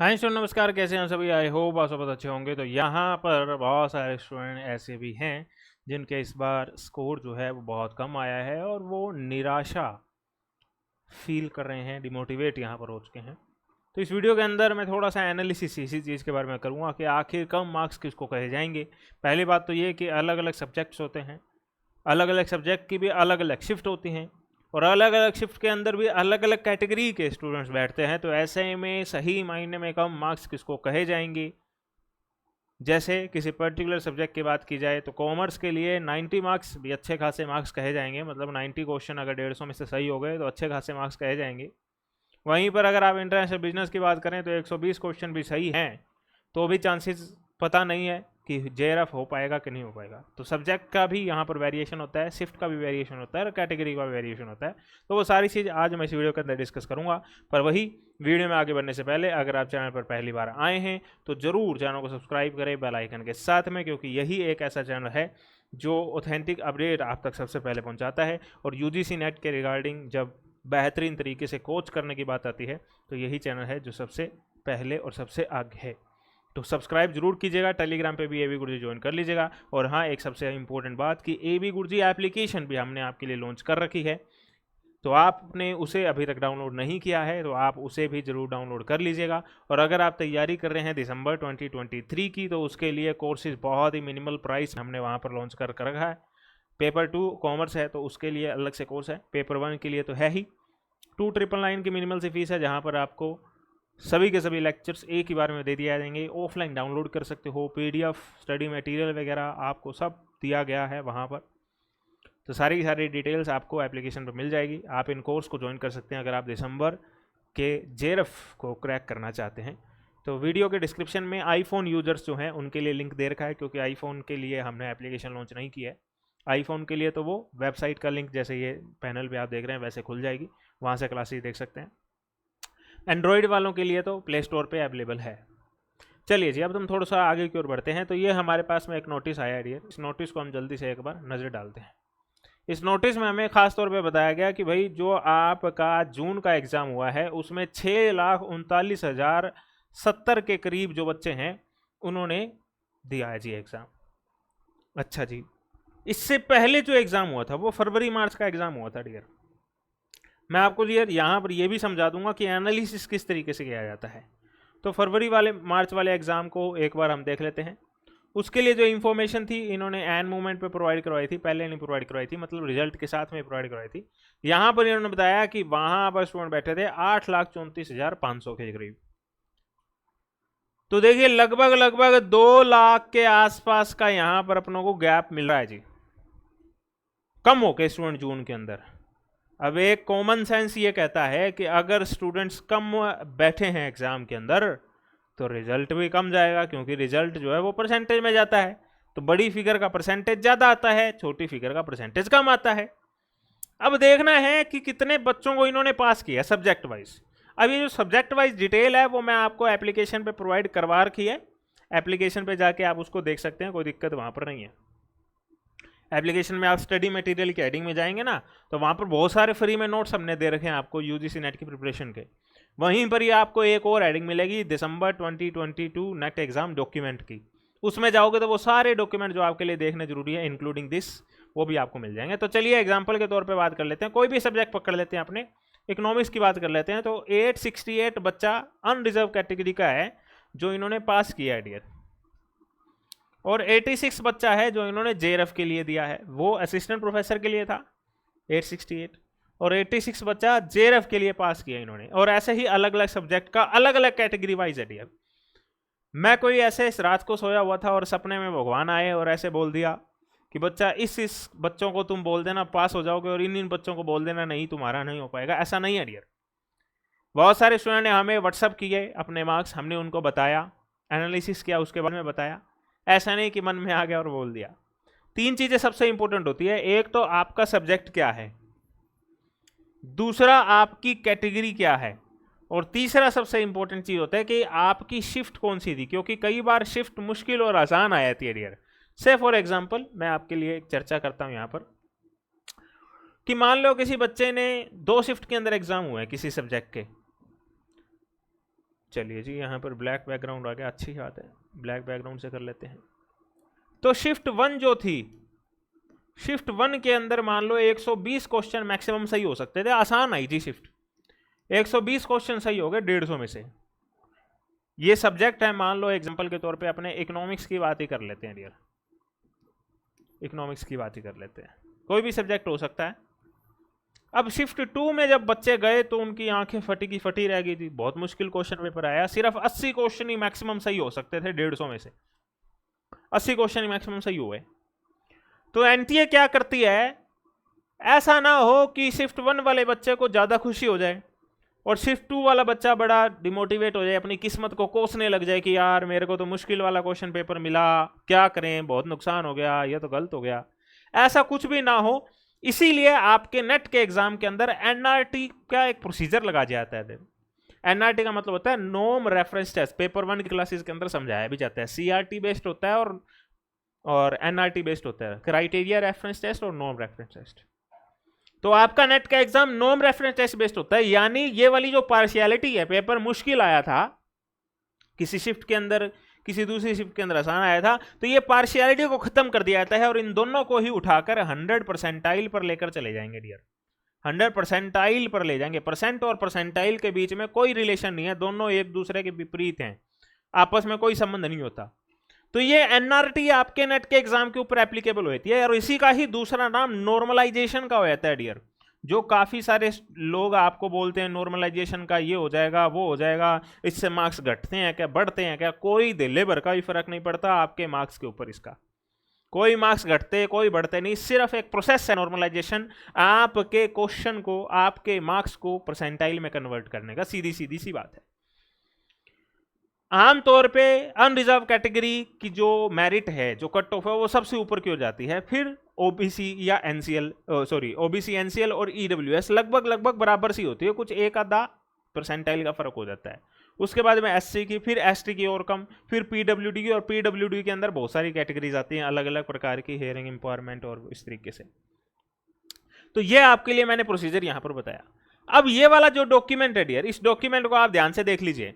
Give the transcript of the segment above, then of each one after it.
Hi sir, नमस्कार। कैसे हैं सभी? आई होप आप सब बहुत अच्छे होंगे। तो यहाँ पर बहुत सारे स्टूडेंट ऐसे भी हैं जिनके इस बार स्कोर जो है वो बहुत कम आया है और वो निराशा फील कर रहे हैं, डिमोटिवेट यहाँ पर हो चुके हैं। तो इस वीडियो के अंदर मैं थोड़ा सा एनालिसिस इसी चीज़ के बारे में करूँगा कि आखिर कम मार्क्स किसको कहे जाएंगे। पहली बात तो ये कि अलग अलग सब्जेक्ट्स होते हैं, अलग अलग सब्जेक्ट की भी अलग अलग शिफ्ट होती हैं और अलग अलग शिफ्ट के अंदर भी अलग अलग कैटेगरी के स्टूडेंट्स बैठते हैं। तो ऐसे में सही मायने में कम मार्क्स किसको कहे जाएंगे, जैसे किसी पर्टिकुलर सब्जेक्ट की बात की जाए तो कॉमर्स के लिए 90 मार्क्स भी अच्छे खासे मार्क्स कहे जाएंगे। मतलब 90 क्वेश्चन अगर 150 में से सही हो गए तो अच्छे खासे मार्क्स कहे जाएंगे। वहीं पर अगर आप इंटरनेशनल बिजनेस की बात करें तो 120 क्वेश्चन भी सही हैं तो भी चांसेस पता नहीं है कि जेआरएफ हो पाएगा कि नहीं हो पाएगा। तो सब्जेक्ट का भी यहाँ पर वेरिएशन होता है, शिफ्ट का भी वेरिएशन होता है और कैटेगरी का भी वेरिएशन होता है। तो वो सारी चीज़ आज मैं इस वीडियो के अंदर डिस्कस करूँगा। पर वही वीडियो में आगे बढ़ने से पहले अगर आप चैनल पर पहली बार आए हैं तो ज़रूर चैनल को सब्सक्राइब करें बेल आइकन के साथ में, क्योंकि यही एक ऐसा चैनल है जो ऑथेंटिक अपडेट आप तक सबसे पहले पहुँचाता है। और यूजीसी नेट के रिगार्डिंग जब बेहतरीन तरीके से कोच करने की बात आती है तो यही चैनल है जो सबसे पहले और सबसे आगे है। तो सब्सक्राइब जरूर कीजिएगा। टेलीग्राम पे भी ए बी गुरुजी ज्वाइन कर लीजिएगा। और हाँ, एक सबसे इंपॉर्टेंट बात कि ए बी गुरुजी एप्लीकेशन भी हमने आपके लिए लॉन्च कर रखी है, तो आपने उसे अभी तक डाउनलोड नहीं किया है तो आप उसे भी ज़रूर डाउनलोड कर लीजिएगा। और अगर आप तैयारी कर रहे हैं दिसंबर 2023 की तो उसके लिए कोर्सेज बहुत ही मिनिमल प्राइस हमने वहाँ पर लॉन्च कर रखा है। पेपर 2 कॉमर्स है तो उसके लिए अलग से कोर्स है, पेपर 1 के लिए तो है ही 2999 की मिनिमल सी फीस है, जहाँ पर आपको सभी के सभी लेक्चर्स एक ही बार में दे दिया जाएंगे। ऑफलाइन डाउनलोड कर सकते हो, पीडीएफ स्टडी मटेरियल वगैरह आपको सब दिया गया है वहाँ पर। तो सारी डिटेल्स आपको एप्लीकेशन पर मिल जाएगी। आप इन कोर्स को ज्वाइन कर सकते हैं अगर आप दिसंबर के जेआरएफ को क्रैक करना चाहते हैं। तो वीडियो के डिस्क्रिप्शन में आईफोन यूजर्स जो हैं उनके लिए लिंक दे रखा है, क्योंकि आईफोन के लिए हमने एप्लीकेशन लॉन्च नहीं किया है। आईफोन के लिए तो वो वेबसाइट का लिंक जैसे ये पैनल पे आप देख रहे हैं वैसे खुल जाएगी, वहाँ से क्लासेस देख सकते हैं। एंड्रॉयड वालों के लिए तो प्ले स्टोर पे अवेलेबल है। चलिए जी, अब हम थोड़ा सा आगे की ओर बढ़ते हैं। तो ये हमारे पास में एक नोटिस आया है डियर, इस नोटिस को हम जल्दी से एक बार नज़र डालते हैं। इस नोटिस में हमें खास तौर पे बताया गया कि भाई जो आपका जून का एग्ज़ाम हुआ है उसमें 6,39,070 के करीब जो बच्चे हैं उन्होंने दिया है जी एग्ज़ाम। अच्छा जी, इससे पहले जो एग्ज़ाम हुआ था वो फरवरी मार्च का एग्ज़ाम हुआ था डियर। मैं आपको डियर यहाँ पर ये भी समझा दूंगा कि एनालिसिस किस तरीके से किया जाता है। तो फरवरी वाले मार्च वाले एग्ज़ाम को एक बार हम देख लेते हैं। उसके लिए जो इन्फॉर्मेशन थी इन्होंने एन मूवमेंट पे प्रोवाइड करवाई थी, पहले नहीं प्रोवाइड करवाई थी, मतलब रिजल्ट के साथ में प्रोवाइड करवाई थी। यहाँ पर इन्होंने बताया कि वहाँ पर स्टूडेंट बैठे थे 8,34,500 के करीब। तो देखिए लगभग लगभग 2 लाख के आसपास का यहाँ पर अपनों को गैप मिल रहा है जी, कम हो के स्टूडेंट जून के अंदर। अब एक कॉमन सेंस ये कहता है कि अगर स्टूडेंट्स कम बैठे हैं एग्जाम के अंदर तो रिजल्ट भी कम जाएगा, क्योंकि रिजल्ट जो है वो परसेंटेज में जाता है। तो बड़ी फिगर का परसेंटेज ज़्यादा आता है, छोटी फिगर का परसेंटेज कम आता है। अब देखना है कि कितने बच्चों को इन्होंने पास किया सब्जेक्ट वाइज। अब ये जो सब्जेक्ट वाइज डिटेल है वो मैं आपको एप्लीकेशन पे प्रोवाइड करवा रखी है। एप्लीकेशन पे जाके आप उसको देख सकते हैं, कोई दिक्कत वहाँ पर नहीं है। एप्लीकेशन में आप स्टडी मटेरियल की हेडिंग में जाएंगे ना तो वहाँ पर बहुत सारे फ्री में नोट्स हमने दे रखे हैं आपको यूजीसी नेट की प्रिपरेशन के। वहीं पर ही आपको एक और हेडिंग मिलेगी दिसंबर 2022 नेट एग्जाम डॉक्यूमेंट की। उसमें जाओगे तो वो सारे डॉक्यूमेंट जो आपके लिए देखने जरूरी है इंक्लूडिंग दिस वो भी आपको मिल जाएंगे। तो चलिए एग्जाम्पल के तौर पर बात कर लेते हैं, कोई भी सब्जेक्ट पकड़ लेते हैं, अपने इकोनॉमिक्स की बात कर लेते हैं। तो 868 बच्चा अनरिजर्व कैटेगरी का है जो इन्होंने पास किया है डियर, और 86 बच्चा है जो इन्होंने जेआरएफ के लिए दिया है, वो असिस्टेंट प्रोफेसर के लिए था 868, और 86 बच्चा जेआरएफ के लिए पास किया इन्होंने। और ऐसे ही अलग अलग सब्जेक्ट का अलग अलग कैटेगरी वाइज है डियर। मैं कोई ऐसे इस रात को सोया हुआ था और सपने में भगवान आए और ऐसे बोल दिया कि बच्चा इस बच्चों को तुम बोल देना पास हो जाओगे और इन बच्चों को बोल देना नहीं तुम्हारा नहीं हो पाएगा, ऐसा नहीं है डियर। बहुत सारे स्टूडेंट ने हमें व्हाट्सअप किए अपने मार्क्स, हमने उनको बताया, एनालिसिस किया, उसके बारे में बताया। ऐसा नहीं कि मन में आ गया और बोल दिया। 3 चीजें सबसे इंपॉर्टेंट होती है, एक तो आपका सब्जेक्ट क्या है, दूसरा आपकी कैटेगरी क्या है, और तीसरा सबसे इंपॉर्टेंट चीज होता है कि आपकी शिफ्ट कौन सी थी, क्योंकि कई बार शिफ्ट मुश्किल और आसान आ जाती है डियर। से फॉर एग्जाम्पल मैं आपके लिए एक चर्चा करता हूं यहां पर कि मान लो किसी बच्चे ने 2 शिफ्ट के अंदर एग्जाम हुए किसी सब्जेक्ट के, चलिए जी, यहाँ पर ब्लैक बैकग्राउंड आ गया, अच्छी बात है, ब्लैक बैकग्राउंड से कर लेते हैं। तो शिफ्ट 1 जो थी, शिफ्ट 1 के अंदर मान लो 120 क्वेश्चन मैक्सिमम सही हो सकते थे, आसान आई थी शिफ्ट, 120 क्वेश्चन सही हो गए 150 में से। ये सब्जेक्ट है, मान लो एग्जांपल के तौर पे अपने इकोनॉमिक्स की बात ही कर लेते हैं डियर, इकोनॉमिक्स की बात ही कर लेते हैं, कोई भी सब्जेक्ट हो सकता है। अब शिफ्ट 2 में जब बच्चे गए तो उनकी आंखें फटी की फटी रह गई थी, बहुत मुश्किल क्वेश्चन पेपर आया, सिर्फ 80 क्वेश्चन ही मैक्सिमम सही हो सकते थे 150 में से, 80 क्वेश्चन ही मैक्सिमम सही हुए। तो एनटीए क्या करती है, ऐसा ना हो कि शिफ्ट 1 वाले बच्चे को ज्यादा खुशी हो जाए और शिफ्ट 2 वाला बच्चा बड़ा डिमोटिवेट हो जाए, अपनी किस्मत को कोसने लग जाए कि यार मेरे को तो मुश्किल वाला क्वेश्चन पेपर मिला, क्या करें, बहुत नुकसान हो गया, ये तो गलत हो गया। ऐसा कुछ भी ना हो, इसीलिए आपके नेट के एग्जाम के अंदर एनआरटी का एक प्रोसीजर लगा जाता है। एनआरटी का मतलब होता है नॉर्म रेफरेंस टेस्ट, पेपर 1 की क्लासेस के अंदर समझाया भी जाता है। सीआरटी बेस्ड होता है और एनआरटी बेस्ड होता है, क्राइटेरिया रेफरेंस टेस्ट और नॉर्म रेफरेंस टेस्ट। तो आपका नेट का exam norm reference test based होता है, यानी ये वाली जो पार्शियलिटी है, पेपर मुश्किल आया था किसी शिफ्ट के अंदर, किसी दूसरी शिफ्ट के अंदर आसान आया था, तो ये पार्शियलिटी को खत्म कर दिया जाता है और इन दोनों को ही उठाकर 100 परसेंटाइल पर लेकर चले जाएंगे डियर, 100 परसेंटाइल पर ले जाएंगे। परसेंट और परसेंटाइल के बीच में कोई रिलेशन नहीं है, दोनों एक दूसरे के विपरीत हैं, आपस में कोई संबंध नहीं होता। तो ये एनआरटी आपके नेट के एग्जाम के ऊपर एप्लीकेबल होती है और इसी का ही दूसरा नाम नॉर्मलाइजेशन का होता है डियर। जो काफी सारे लोग आपको बोलते हैं नॉर्मलाइजेशन का ये हो जाएगा, वो हो जाएगा, इससे मार्क्स घटते हैं क्या, बढ़ते हैं क्या, कोई दिल्ली भर का भी फर्क नहीं पड़ता आपके मार्क्स के ऊपर, इसका कोई मार्क्स घटते कोई बढ़ते नहीं, सिर्फ एक प्रोसेस है नॉर्मलाइजेशन, आपके क्वेश्चन को, आपके मार्क्स को परसेंटाइल में कन्वर्ट करने का, सीधी सीधी सी बात है। आमतौर पे अनरिजर्व कैटेगरी की जो मेरिट है, जो कट ऑफ है, वो सबसे ऊपर की हो जाती है, फिर ओबीसी या एनसीएल, सॉरी ओबीसी एनसीएल और ईडब्ल्यूएस लगभग बराबर सी होती है, कुछ एक आधा परसेंटाइल का फर्क हो जाता है। उसके बाद में एससी की, फिर एसटी की और कम, फिर पीडब्ल्यूडी की, और पीडब्ल्यूडी के अंदर बहुत सारी कैटेगरीज आती हैं अलग अलग प्रकार की, हेयरिंग एम्पावरमेंट और इस तरीके से। तो ये आपके लिए मैंने प्रोसीजर यहां पर बताया। अब ये वाला जो डॉक्यूमेंट है डियर, इस डॉक्यूमेंट को आप ध्यान से देख लीजिए,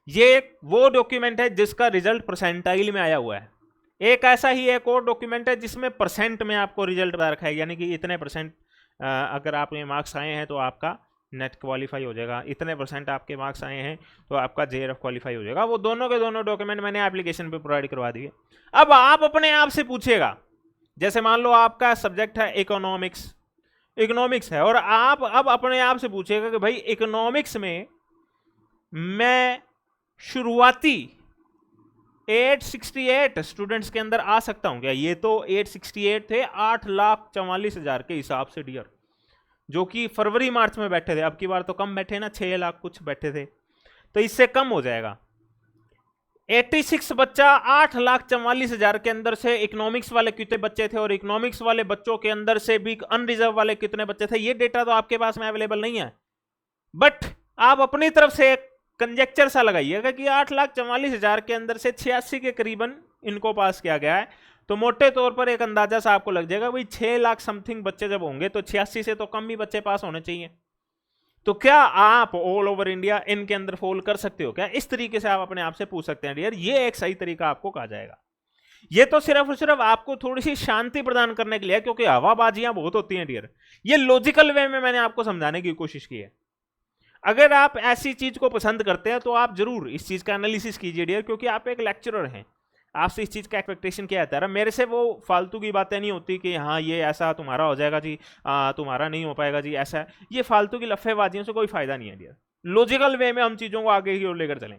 ये वो डॉक्यूमेंट है जिसका रिजल्ट परसेंटाइल में आया हुआ है। एक ऐसा ही एक और डॉक्यूमेंट है जिसमें परसेंट में आपको रिजल्ट बता रखा है, यानी कि इतने परसेंट अगर आपके मार्क्स आए हैं तो आपका नेट क्वालिफाई हो जाएगा, इतने परसेंट आपके मार्क्स आए हैं तो आपका जेआरएफ क्वालिफाई हो जाएगा। वो दोनों के दोनों डॉक्यूमेंट मैंने एप्लीकेशन पे प्रोवाइड करवा दिए। अब आप अपने आप से पूछिएगा, जैसे मान लो आपका सब्जेक्ट है इकोनॉमिक्स है, और आप अब अपने आप से पूछिएगा कि भाई इकोनॉमिक्स में मैं शुरुआती 868 स्टूडेंट्स के अंदर आ सकता हूं क्या? ये तो 868 थे 8,44,000 के हिसाब से डियर, जो कि फरवरी मार्च में बैठे थे। अब की बार तो कम बैठे ना, 6 लाख कुछ बैठे थे, तो इससे कम हो जाएगा। 86 बच्चा 8,44,000 के अंदर से इकोनॉमिक्स वाले कितने बच्चे थे, और इकोनॉमिक्स वाले बच्चों के अंदर से भी अनरिजर्व वाले कितने बच्चे थे, ये डेटा तो आपके पास में अवेलेबल नहीं है। बट आप अपनी तरफ से एक कंजेक्चर सा लगाइएगा कि 8,44,000 के अंदर से 86 के करीबन इनको पास किया गया है, तो मोटे तौर पर एक अंदाजा सा आपको लग जाएगा भाई 6 लाख समथिंग बच्चे जब होंगे तो 86 से तो कम ही बच्चे पास होने चाहिए। तो क्या आप ऑल ओवर इंडिया इनके अंदर फॉल कर सकते हो क्या? इस तरीके से आप अपने आप से पूछ सकते हैं डियर, ये एक सही तरीका आपको कहा जाएगा। ये तो सिर्फ और सिर्फ आपको थोड़ी सी शांति प्रदान करने के लिए, क्योंकि हवाबाजियां बहुत होती हैं डियर। ये लॉजिकल वे में मैंने आपको समझाने की कोशिश की है। अगर आप ऐसी चीज को पसंद करते हैं तो आप जरूर इस चीज का एनालिसिस कीजिए डियर, क्योंकि आप एक लेक्चरर हैं, आपसे इस चीज का एक्सपेक्टेशन क्या आता है। मेरे से वो फालतू की बातें नहीं होती कि हाँ ये ऐसा तुम्हारा हो जाएगा जी, तुम्हारा नहीं हो पाएगा जी, ऐसा है। ये फालतू की लफेबाजियों से कोई फायदा नहीं है डियर। लॉजिकल वे में हम चीजों को आगे की ओर लेकर चलें।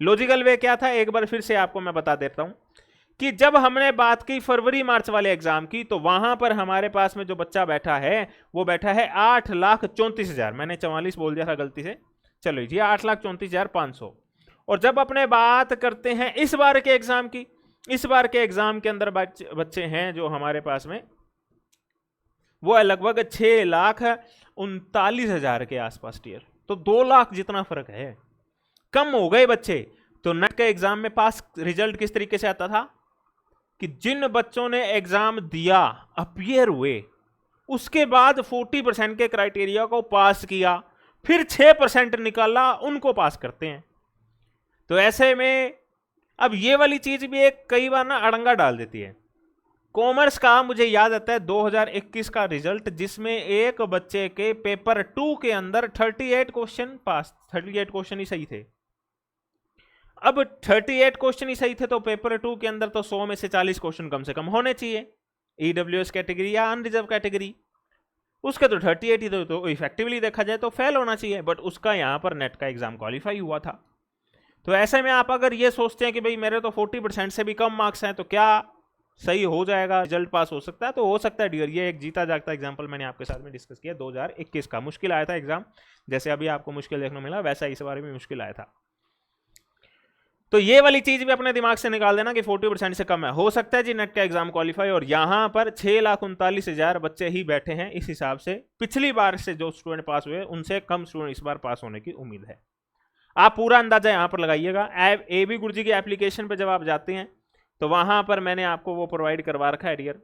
लॉजिकल वे क्या था, एक बार फिर से आपको मैं बता देता हूं कि जब हमने बात की फरवरी मार्च वाले एग्जाम की, तो वहां पर हमारे पास में जो बच्चा बैठा है वो बैठा है 8,34,000, मैंने 44 बोल दिया था गलती से, चलो जी 8,34,500। और जब अपने बात करते हैं इस बार के एग्जाम की, इस बार के एग्जाम के अंदर बच्चे हैं जो हमारे पास में, वो है लगभग 6,39,000 के आसपास टीयर। तो 2 लाख जितना फर्क है, कम हो गए बच्चे। तो नेट के एग्जाम में पास रिजल्ट किस तरीके से आता था कि जिन बच्चों ने एग्जाम दिया, अपीयर हुए, उसके बाद 40% के क्राइटेरिया को पास किया, फिर 6% निकाला, उनको पास करते हैं। तो ऐसे में अब ये वाली चीज भी एक कई बार ना अड़ंगा डाल देती है। कॉमर्स का मुझे याद आता है 2021 का रिजल्ट, जिसमें एक बच्चे के पेपर 2 के अंदर 38 क्वेश्चन पास, 38 क्वेश्चन ही सही थे। अब 38 क्वेश्चन ही सही थे तो पेपर 2 के अंदर तो 100 में से 40 क्वेश्चन कम से कम होने चाहिए, ईडब्ल्यूएस कैटेगरी या अनरिजर्व कैटेगरी। उसके तो 38 ही तो इफेक्टिवली देखा जाए तो फेल होना चाहिए, बट उसका यहां पर नेट का एग्जाम क्वालिफाई हुआ था। तो ऐसे में आप अगर ये सोचते हैं कि भाई मेरे तो 40% से भी कम मार्क्स हैं तो क्या सही हो जाएगा, रिजल्ट पास हो सकता है, तो हो सकता है डियर। ये एक जीता जागता एग्जाम्पल मैंने आपके साथ में डिस्कस किया 2021 का। मुश्किल आया था एग्जाम, जैसे अभी आपको मुश्किल देखने मिला वैसा इस बारे में मुश्किल आया था। तो ये वाली चीज भी अपने दिमाग से निकाल देना कि 40% से कम है, हो सकता है जी नेट का एग्जाम क्वालिफाई। और यहां पर 6,39,000 बच्चे ही बैठे हैं, इस हिसाब से पिछली बार से जो स्टूडेंट पास हुए उनसे कम स्टूडेंट इस बार पास होने की उम्मीद है। आप पूरा अंदाजा यहां पर लगाइएगा। AB गुरुजी की एप्लीकेशन पर जब आप जाते हैं तो वहां पर मैंने आपको वो प्रोवाइड करवा रखा है डियर,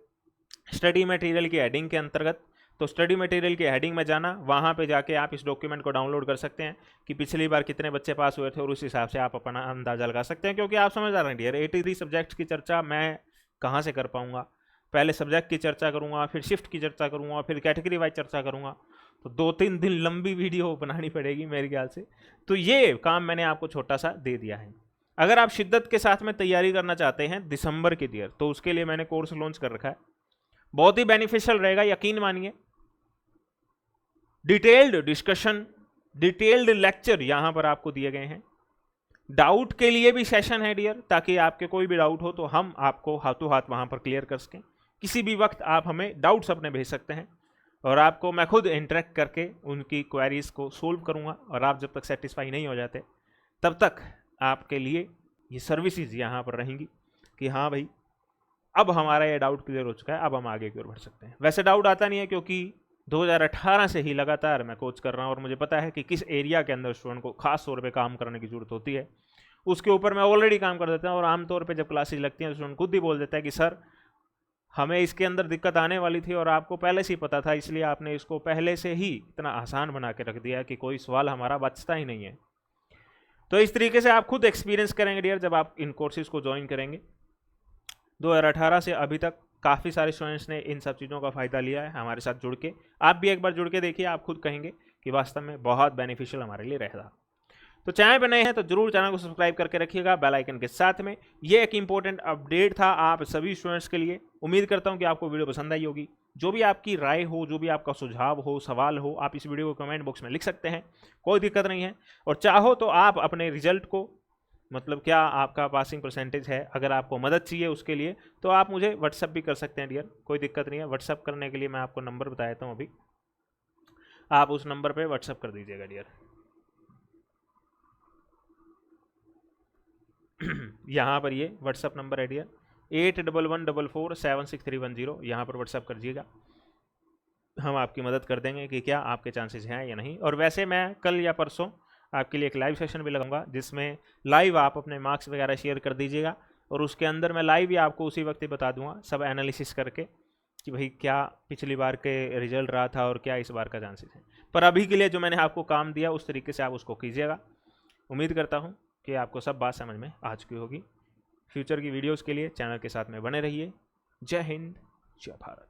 स्टडी मटेरियल की हेडिंग के अंतर्गत। तो स्टडी मटेरियल की हेडिंग में जाना, वहां पे जाके आप इस डॉक्यूमेंट को डाउनलोड कर सकते हैं कि पिछली बार कितने बच्चे पास हुए थे, और उस हिसाब से आप अपना अंदाजा लगा सकते हैं। क्योंकि आप समझ आ रहे हैं डियर, 83 सब्जेक्ट्स की चर्चा मैं कहाँ से कर पाऊंगा। पहले सब्जेक्ट की चर्चा करूंगा, फिर शिफ्ट की चर्चा करूंगा, फिर कैटेगरी वाइज चर्चा करूंगा, तो 2-3 दिन लंबी वीडियो बनानी पड़ेगी मेरे ख्याल से। तो ये काम मैंने आपको छोटा सा दे दिया है। अगर आप शिद्दत के साथ में तैयारी करना चाहते हैं दिसंबर के डियर, तो उसके लिए मैंने कोर्स लॉन्च कर रखा है, बहुत ही बेनिफिशियल रहेगा, यकीन मानिए। डिटेल्ड डिस्कशन, डिटेल्ड लेक्चर यहां पर आपको दिए गए हैं। डाउट के लिए भी सेशन है डियर, ताकि आपके कोई भी डाउट हो तो हम आपको हाथों हाथ वहां पर क्लियर कर सकें। किसी भी वक्त आप हमें डाउट्स अपने भेज सकते हैं और आपको मैं खुद इंटरेक्ट करके उनकी क्वेरीज को सोल्व करूंगा। और आप जब तक सेटिस्फाई नहीं हो जाते तब तक आपके लिए ये सर्विसेज यहाँ पर रहेंगी कि हाँ भाई अब हमारा ये डाउट क्लियर हो चुका है, अब हम आगे की ओर बढ़ सकते हैं। वैसे डाउट आता नहीं है, क्योंकि 2018 से ही लगातार मैं कोच कर रहा हूँ और मुझे पता है कि किस एरिया के अंदर स्टूडेंट को खास तौर पे काम करने की जरूरत होती है, उसके ऊपर मैं ऑलरेडी काम कर देता हूँ। और आमतौर पे जब क्लासेज लगती हैं स्टूडेंट खुद ही बोल देता है कि सर हमें इसके अंदर दिक्कत आने वाली थी और आपको पहले से ही पता था, इसलिए आपने इसको पहले से ही इतना आसान बना के रख दिया कि कोई सवाल हमारा बचता ही नहीं है। तो इस तरीके से आप खुद एक्सपीरियंस करेंगे डियर जब आप इन कोर्सेज को ज्वाइन करेंगे। 2018 से अभी तक काफ़ी सारे स्टूडेंट्स ने इन सब चीज़ों का फ़ायदा लिया है हमारे साथ जुड़ के। आप भी एक बार जुड़ के देखिए, आप खुद कहेंगे कि वास्तव में बहुत बेनिफिशियल हमारे लिए रहेगा। तो चैनल पर नए हैं तो जरूर चैनल को सब्सक्राइब करके रखिएगा बेल आइकन के साथ में। ये एक इंपॉर्टेंट अपडेट था आप सभी स्टूडेंट्स के लिए। उम्मीद करता हूँ कि आपको वीडियो पसंद आई होगी। जो भी आपकी राय हो, जो भी आपका सुझाव हो, सवाल हो, आप इस वीडियो को कमेंट बॉक्स में लिख सकते हैं, कोई दिक्कत नहीं है। और चाहो तो आप अपने रिजल्ट को, मतलब क्या आपका पासिंग परसेंटेज है, अगर आपको मदद चाहिए उसके लिए तो आप मुझे व्हाट्सअप भी कर सकते हैं डियर, कोई दिक्कत नहीं है। व्हाट्सअप करने के लिए मैं आपको नंबर बता देता हूँ, अभी आप उस नंबर पे व्हाट्सअप कर दीजिएगा डियर। यहाँ पर ये व्हाट्सअप नंबर है डियर 8114476310, यहाँ पर व्हाट्सअप कर दीजिएगा, हम आपकी मदद कर देंगे कि क्या आपके चांसेस हैं या नहीं। और वैसे मैं कल या परसों आपके लिए एक लाइव सेशन भी लगाऊंगा, जिसमें लाइव आप अपने मार्क्स वगैरह शेयर कर दीजिएगा और उसके अंदर मैं लाइव ही आपको उसी वक्त ही बता दूंगा सब एनालिसिस करके कि भाई क्या पिछली बार के रिजल्ट रहा था और क्या इस बार का चांसेस है। पर अभी के लिए जो मैंने आपको काम दिया उस तरीके से आप उसको कीजिएगा। उम्मीद करता हूँ कि आपको सब बात समझ में आ चुकी होगी। फ्यूचर की वीडियोज़ के लिए चैनल के साथ में बने रहिए। जय हिंद, जय भारत।